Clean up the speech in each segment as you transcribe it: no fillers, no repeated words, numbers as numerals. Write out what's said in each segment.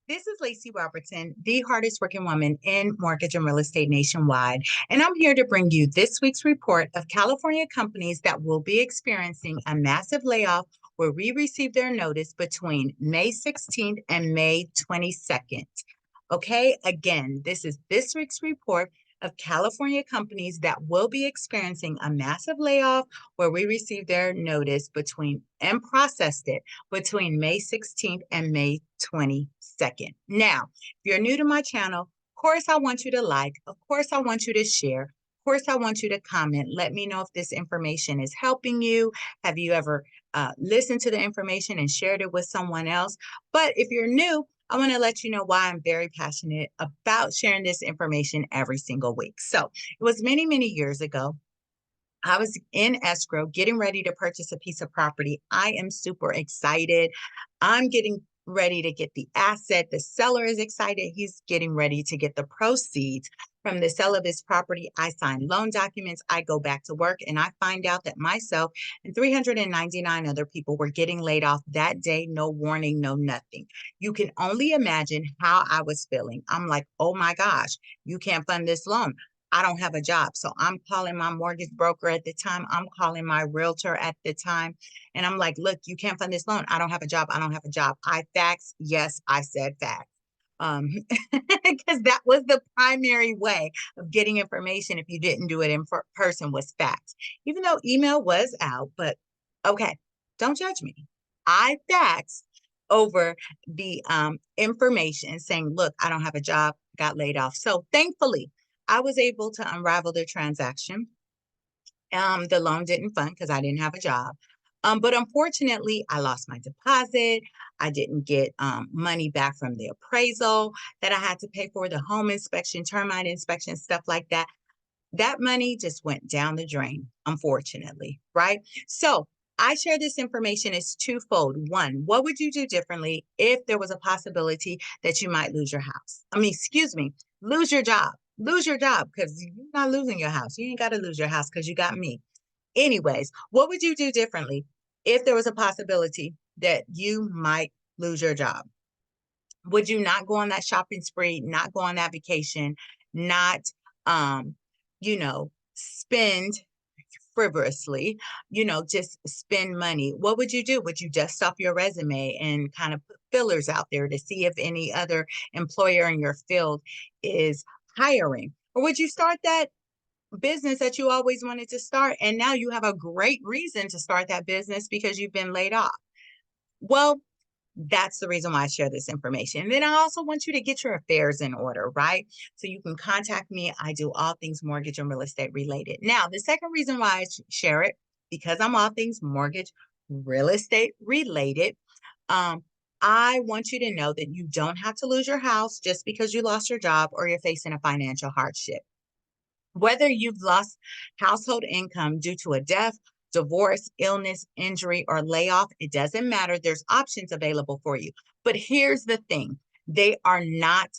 This is Lacy Robertson, the hardest working woman in mortgage and real estate nationwide. And I'm here to bring you this week's report of California companies that will be experiencing a massive layoff where we received their notice between May 16th and May 22nd. Okay, again, this is this week's report of California companies that will be experiencing a massive layoff where we received their notice between and processed it between May 16th and May 22nd. Now, if you're new to my channel, of course, I want you to like, of course, I want you to share, of course, I want you to comment. Let me know if this information is helping you. Have you ever listened to the information and shared it with someone else? But if you're new, I want to let you know why I'm very passionate about sharing this information every single week. So it was many, many years ago. I was in escrow getting ready to purchase a piece of property. I am super excited. I'm getting ready to get the asset. The seller is excited. He's getting ready to get the proceeds from the sale of his property. I sign loan documents. I go back to work and I find out that myself and 399 other people were getting laid off that day. No warning, no nothing. You can only imagine how I was feeling. I'm like, oh my gosh, you can't fund this loan. I don't have a job. So I'm calling my mortgage broker at the time. I'm calling my realtor at the time. And I'm like, look, you can't fund this loan. I don't have a job. I don't have a job. I fax. Yes, I said fax. Because that was the primary way of getting information if you didn't do it in person was fax. Even though email was out, but okay, don't judge me. I faxed over the information saying, look, I don't have a job, got laid off. So thankfully, I was able to unravel the transaction. The loan didn't fund because I didn't have a job. But unfortunately, I lost my deposit. I didn't get money back from the appraisal that I had to pay for, the home inspection, termite inspection, stuff like that. That money just went down the drain, unfortunately, right? So I share this information as twofold. One, what would you do differently if there was a possibility that you might lose your house? Excuse me, lose your job. Lose your job because you're not losing your house. You ain't got to lose your house because you got me. Anyways, what would you do differently if there was a possibility that you might lose your job? Would you not go on that shopping spree, not go on that vacation, not, um, spend frivolously, just spend money? What would you do? Would you dust off your resume and kind of put fillers out there to see if any other employer in your field is hiring? Or would you start that business that you always wanted to start and now you have a great reason to start that business because you've been laid off? Well, that's the reason why I share this information. And then I also want you to get your affairs in order, right? So you can contact me. I do all things mortgage and real estate related. Now, the second reason why I share it, because I'm all things mortgage, real estate related. I want you to know that you don't have to lose your house just because you lost your job or you're facing a financial hardship. Whether you've lost household income due to a death, divorce, illness, injury, or layoff, it doesn't matter. There's options available for you. But here's the thing, they are not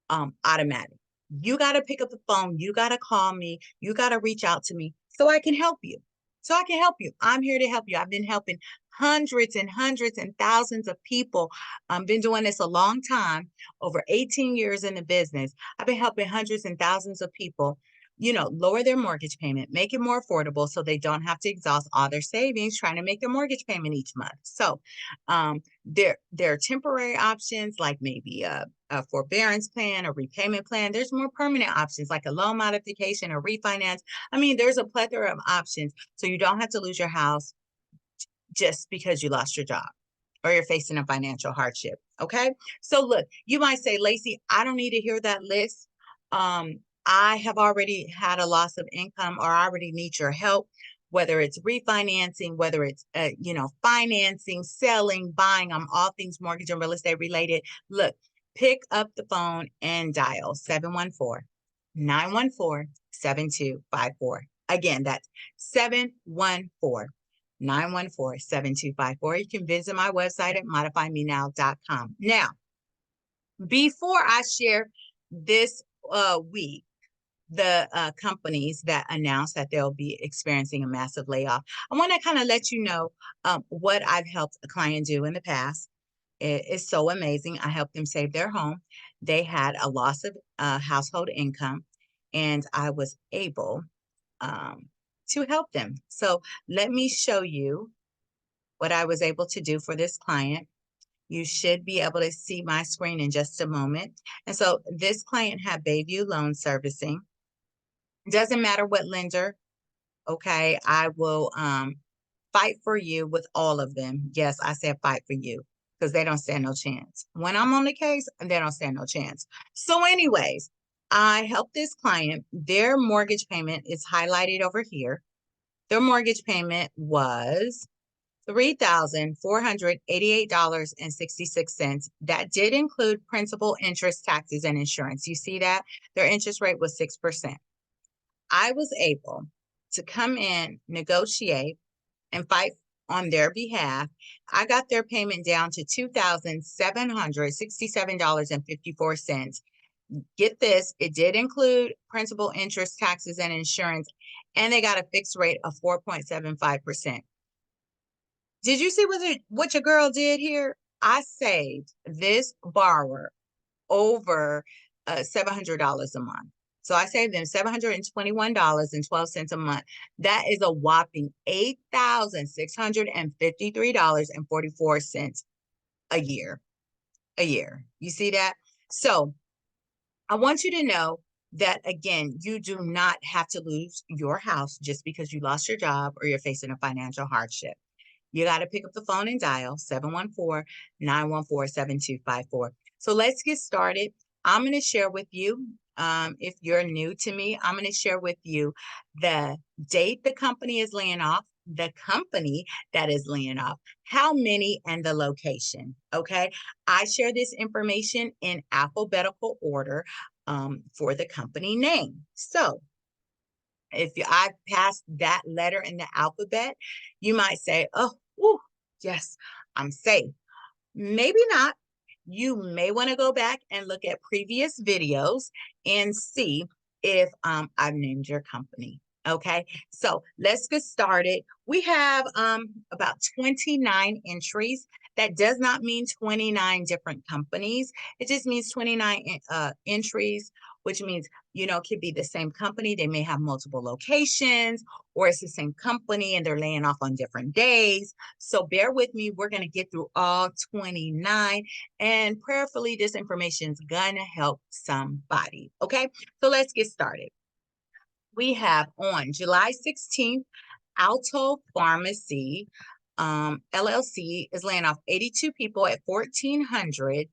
automatic. You got to pick up the phone. You got to call me. You got to reach out to me so I can help you. So I can help you. I'm here to help you. I've been helping hundreds and hundreds and thousands of people. I've been doing this a long time, over 18 years in the business. I've been helping hundreds and thousands of people lower their mortgage payment, make it more affordable so they don't have to exhaust all their savings trying to make their mortgage payment each month. So there are temporary options like maybe a forbearance plan, a repayment plan. There's more permanent options like a loan modification or refinance. There's a plethora of options so you don't have to lose your house just because you lost your job or you're facing a financial hardship. Okay. So look, you might say, Lacy, I don't need to hear that list. I have already had a loss of income or I already need your help, whether it's refinancing, whether it's, financing, selling, buying. I'm all things mortgage and real estate related. Look, pick up the phone and dial 714-914-7254. Again, that's 714-914-7254. You can visit my website at modifymenow.com. Now, before I share this week, the companies that announced that they'll be experiencing a massive layoff, I want to kind of let you know what I've helped a client do in the past. It is so amazing. I helped them save their home. They had a loss of household income, and I was able um, to help them. So let me show you what I was able to do for this client. You should be able to see my screen in just a moment. And so this client had Bayview Loan Servicing. Doesn't matter what lender, okay? I will fight for you with all of them. Yes, I said fight for you because they don't stand no chance. When I'm on the case, they don't stand no chance. So anyways, I helped this client. Their mortgage payment is highlighted over here. Their mortgage payment was $3,488.66. That did include principal, interest, taxes, and insurance. You see that? Their interest rate was 6%. I was able to come in, negotiate, and fight on their behalf. I got their payment down to $2,767.54. Get this, it did include principal, interest, taxes, and insurance, and they got a fixed rate of 4.75%. Did you see what your girl did here? I saved this borrower over $700 a month. So I saved them $721.12 a month. That is a whopping $8,653.44 a year. You see that? So I want you to know that, again, you do not have to lose your house just because you lost your job or you're facing a financial hardship. You got to pick up the phone and dial 714-914-7254. So let's get started. I'm going to share with you, if you're new to me, I'm going to share with you the date the company is laying off, the company that is laying off, how many, and the location. Okay. I share this information in alphabetical order for the company name. So if I pass that letter in the alphabet, you might say, oh, whew, yes, I'm safe. Maybe not. You may want to go back and look at previous videos and see if I've named your company. Okay, so let's get started. We have about 29 entries. That does not mean 29 different companies. It just means 29 entries, which means, it could be the same company. They may have multiple locations, or it's the same company and they're laying off on different days. So bear with me. We're going to get through all 29, and prayerfully, this information is going to help somebody. Okay, so let's get started. We have on July 16th, Alto Pharmacy LLC is laying off 82 people at 1400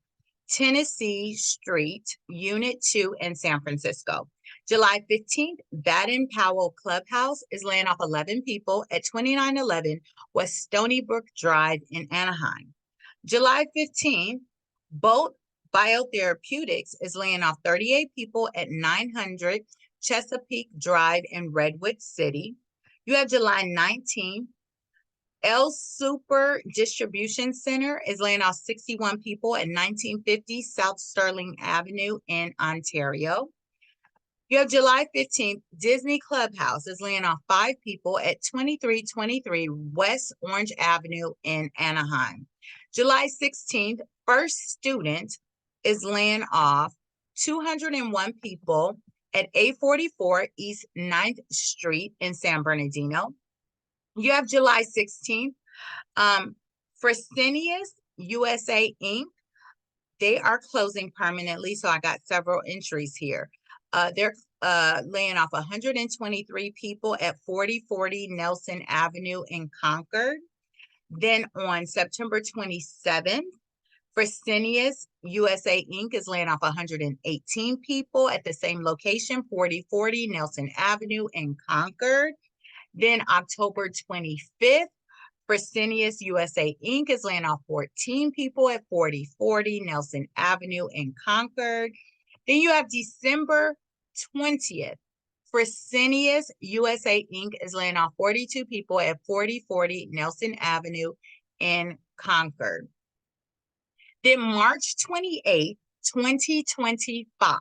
Tennessee Street, Unit 2 in San Francisco. July 15th, Baden Powell Clubhouse is laying off 11 people at 2911 West Stony Brook Drive in Anaheim. July 15th, Bolt Biotherapeutics is laying off 38 people at 900 Chesapeake Drive in Redwood City. You have July 19th, El Super Distribution Center is laying off 61 people at 1950 South Sterling Avenue in Ontario. You have July 15th, Disney Clubhouse is laying off 5 people at 2323 West Orange Avenue in Anaheim. July 16th, First Student is laying off 201 people at 844 East 9th Street in San Bernardino. You have July 16th, Fresenius USA Inc. They are closing permanently, so I got several entries here. They're laying off 123 people at 4040 Nelson Avenue in Concord. Then on September 27th, Fresenius USA Inc. is laying off 118 people at the same location, 4040 Nelson Avenue in Concord. Then October 25th, Fresenius USA Inc. is laying off 14 people at 4040 Nelson Avenue in Concord. Then you have December 20th. Fresenius USA Inc. is laying off 42 people at 4040 Nelson Avenue in Concord. Then March 28th, 2025,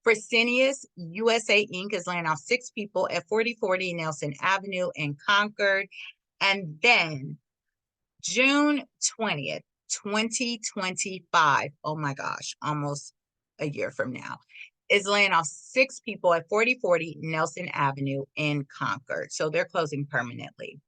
Fresenius USA Inc. is laying off 6 people at 4040 Nelson Avenue in Concord. And then June 20th, 2025, oh my gosh, almost a year from now, is laying off 6 people at 4040 Nelson Avenue in Concord. So they're closing permanently.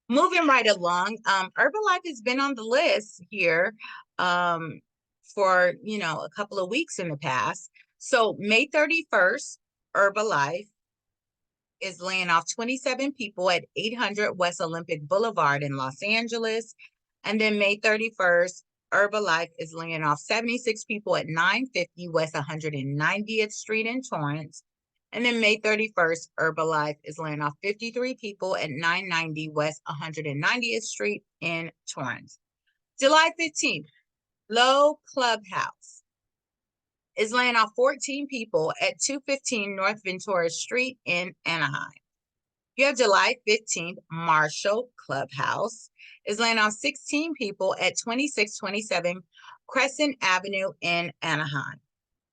Moving right along, Herbalife has been on the list here for, a couple of weeks in the past. So May 31st, Herbalife is laying off 27 people at 800 West Olympic Boulevard in Los Angeles. And then May 31st, Herbalife is laying off 76 people at 950 West 190th Street in Torrance. And then May 31st, Herbalife is laying off 53 people at 990 West 190th Street in Torrance. July 15th, Low Clubhouse is laying off 14 people at 215 North Ventura Street in Anaheim. You have July 15th, Marshall Clubhouse is laying off 16 people at 2627 Crescent Avenue in Anaheim.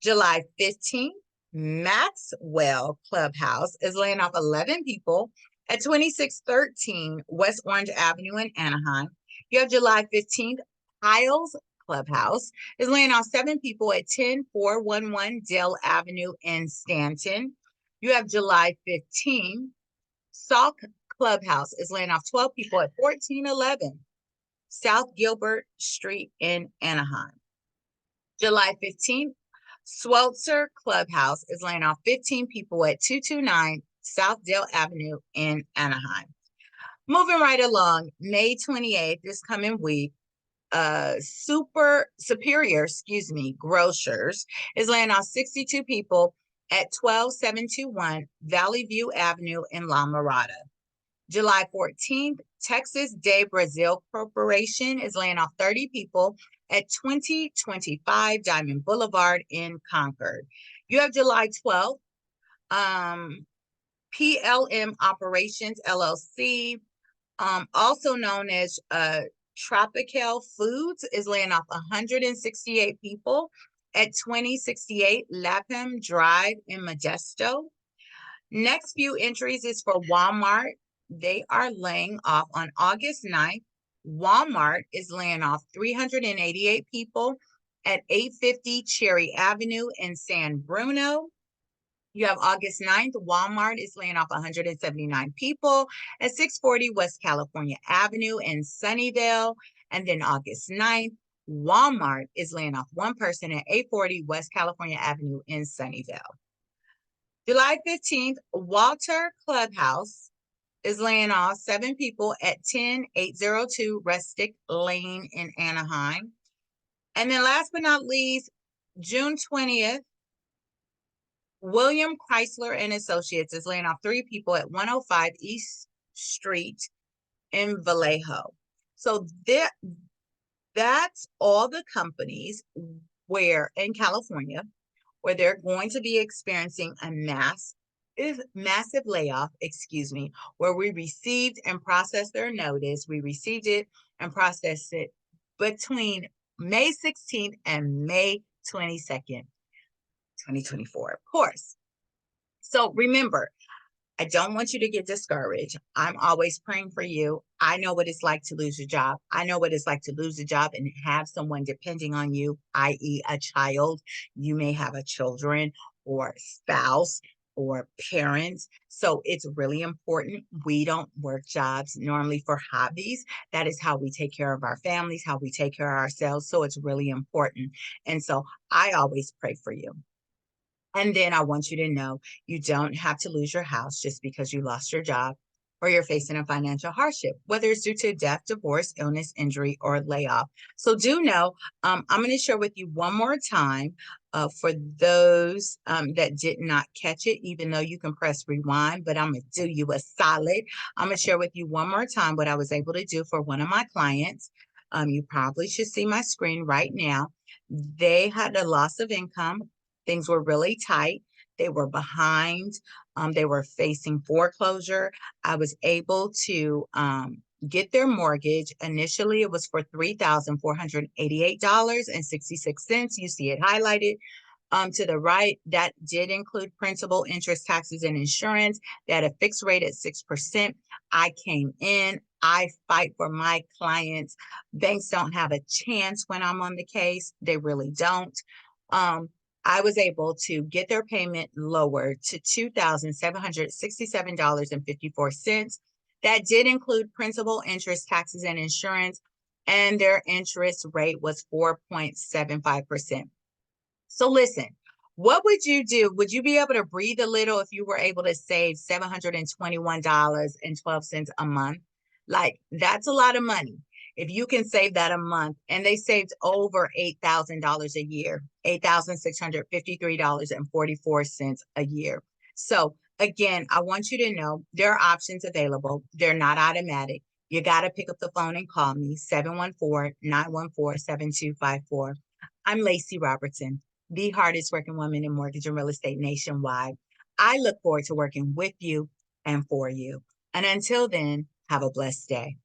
July 15th, Maxwell Clubhouse is laying off 11 people at 2613 West Orange Avenue in Anaheim. You have July 15th, Hiles Clubhouse is laying off 7 people at 10411 Dale Avenue in Stanton. You have July 15th, Salk Clubhouse is laying off 12 people at 1411 South Gilbert Street in Anaheim. July 15th, Sweltzer Clubhouse is laying off 15 people at 229 South Dale Avenue in Anaheim. Moving right along, May 28th, this coming week, Superior, Grocers is laying off 62 people at 12721 Valley View Avenue in La Mirada. July 14th, Texas de Brazil Corporation is laying off 30 people at 2025 Diamond Boulevard in Concord. You have July 12th, PLM Operations LLC, also known as Tropical Foods, is laying off 168 people at 2068 Lapham Drive in Modesto. Next few entries is for Walmart. They are laying off on August 9th. Walmart is laying off 388 people at 850 Cherry Avenue in San Bruno. You have August 9th, Walmart is laying off 179 people at 640 West California Avenue in Sunnyvale. And then August 9th, Walmart is laying off 1 person at 840 West California Avenue in Sunnyvale. July 15th, Walter Clubhouse is laying off 7 people at 10802 Rustic Lane in Anaheim. And then last but not least, June 20th, William Chrysler and Associates is laying off 3 people at 105 East Street in Vallejo. So that's all the companies where in California where they're going to be experiencing a massive layoff, where we received and processed their notice. We received it and processed it between May 16th and May 22nd. 2024, of course. So remember, I don't want you to get discouraged. I'm always praying for you. I know what it's like to lose a job. I know what it's like to lose a job and have someone depending on you, i.e. a child. You may have a children or spouse or parents. So it's really important. We don't work jobs normally for hobbies. That is how we take care of our families, how we take care of ourselves. So it's really important. And so I always pray for you. And then I want you to know you don't have to lose your house just because you lost your job or you're facing a financial hardship, whether it's due to death, divorce, illness, injury, or layoff. So do know, I'm going to share with you one more time for those that did not catch it, even though you can press rewind, but I'm going to do you a solid. I'm going to share with you one more time what I was able to do for one of my clients. You probably should see my screen right now. They had a loss of income. Things were really tight. They were behind. They were facing foreclosure. I was able to get their mortgage. Initially, it was for $3,488.66. You see it highlighted to the right. That did include principal, interest, taxes, and insurance. They had a fixed rate at 6%. I came in. I fight for my clients. Banks don't have a chance when I'm on the case. They really don't. I was able to get their payment lowered to $2,767.54. That did include principal, interest, taxes, and insurance, and their interest rate was 4.75%. So listen, what would you do? Would you be able to breathe a little if you were able to save $721.12 a month? Like, that's a lot of money. If you can save that a month, and they saved over $8,000 a year, $8,653.44 a year. So again, I want you to know there are options available. They're not automatic. You got to pick up the phone and call me, 714-914-7254. I'm Lacy Robertson, the hardest working woman in mortgage and real estate nationwide. I look forward to working with you and for you. And until then, have a blessed day.